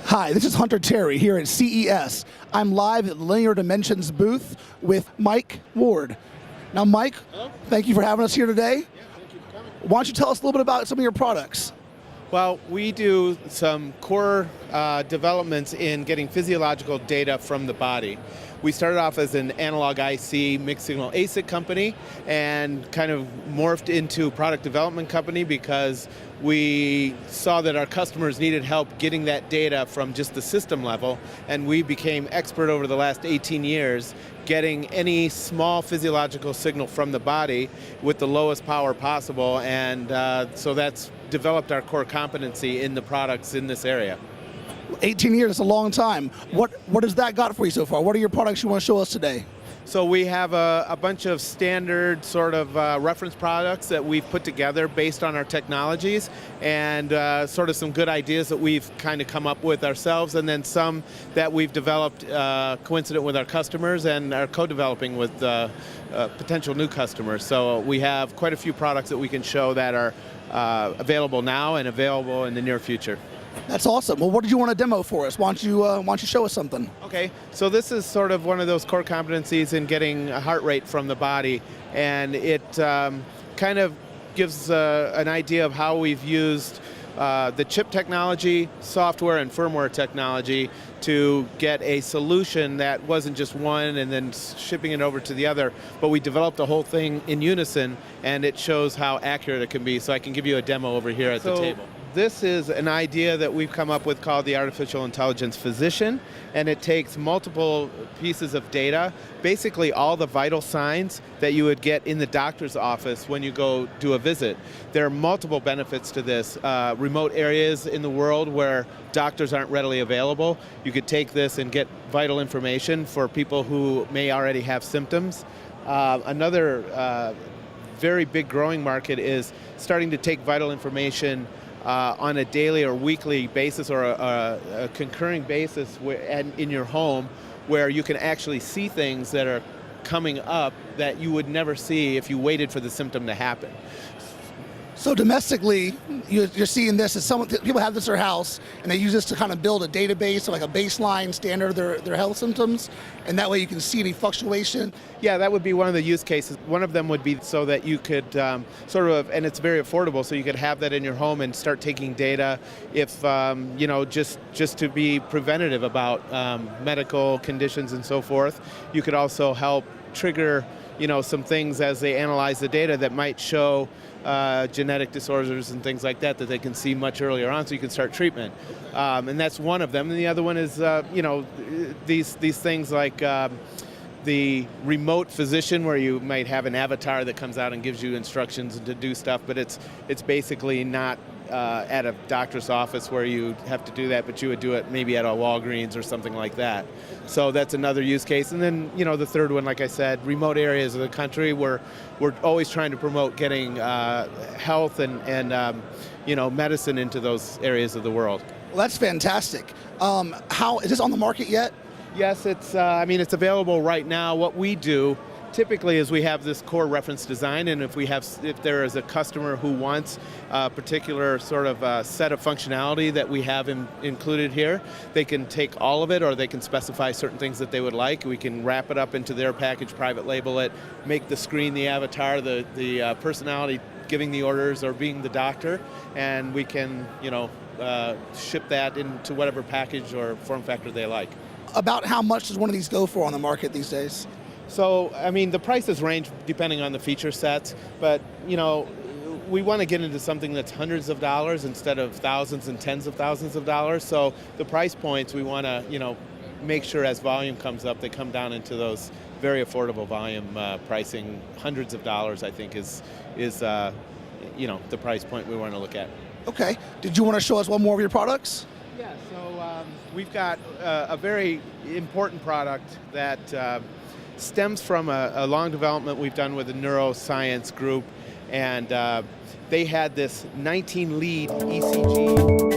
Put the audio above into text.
Hi, this is Hunter Terry here at CES. I'm live at the Linear Dimensions booth with Mike Ward. Now, Mike, Hello. Thank you for having us here today. Yeah, thank you for coming. Why don't you tell us a little bit about some of your products? Well, we do some core developments in getting physiological data from the body. We started off as an analog IC mixed signal ASIC company and kind of morphed into a product development company because we saw that our customers needed help getting that data from just the system level, and we became expert over the last 18 years getting any small physiological signal from the body with the lowest power possible, and so that's developed our core competency in the products in this area. 18 years is a long time. What has that got for you so far? What are your products you want to show us today? So we have a bunch of standard sort of reference products that we've put together based on our technologies, and sort of some good ideas that we've kind of come up with ourselves, and then some that we've developed coincident with our customers and are co-developing with potential new customers. So we have quite a few products that we can show that are available now and available in the near future. That's awesome. Well, what did you want to demo for us? Why don't you show us something? Okay, so this is sort of one of those core competencies in getting a heart rate from the body, and it kind of gives an idea of how we've used the chip technology, software, and firmware technology to get a solution that wasn't just one and then shipping it over to the other, but we developed the whole thing in unison, and it shows how accurate it can be. So I can give you a demo over here at the table. This is an idea that we've come up with called the Artificial Intelligence Physician, and it takes multiple pieces of data, basically all the vital signs that you would get in the doctor's office when you go do a visit. There are multiple benefits to this. Remote areas in the world where doctors aren't readily available, you could take this and get vital information for people who may already have symptoms. Another very big growing market is starting to take vital information on a daily or weekly basis, or a concurring basis in your home, where you can actually see things that are coming up that you would never see if you waited for the symptom to happen. So domestically, you're seeing this as people have this at their house, and they use this to kind of build a database, or like a baseline standard of their health symptoms, and that way you can see any fluctuation. Yeah, that would be one of the use cases. One of them would be so that you could sort of, and it's very affordable, so you could have that in your home and start taking data if, you know, just to be preventative about medical conditions and so forth. You could also help trigger, you know, some things as they analyze the data that might show genetic disorders and things like that they can see much earlier on, so you can start treatment. And that's one of them. And the other one is, you know, these things like the remote physician, where you might have an avatar that comes out and gives you instructions to do stuff, but it's basically not at a doctor's office where you have to do that, but you would do it maybe at a Walgreens or something like that. So that's another use case. And then, you know, the third one, like I said, remote areas of the country where we're always trying to promote getting health and you know, medicine into those areas of the world. Well, that's fantastic. How is this on the market yet? Yes, it's. I mean, it's available right now. What we do typically is we have this core reference design, and if there is a customer who wants a particular sort of set of functionality that we have included here, they can take all of it, or they can specify certain things that they would like. We can wrap it up into their package, private label it, make the screen the avatar, the personality giving the orders or being the doctor, and we can, you know, ship that into whatever package or form factor they like. About how much does one of these go for on the market these days? So, I mean, the prices range depending on the feature sets, but, you know, we want to get into something that's hundreds of dollars instead of thousands and tens of thousands of dollars. So the price points, we want to, you know, make sure as volume comes up, they come down into those very affordable volume pricing. Hundreds of dollars, I think, is you know, the price point we want to look at. Okay. Did you want to show us one more of your products? Yeah, so we've got a very important product that stems from a long development we've done with the neuroscience group, and they had this 19-lead ECG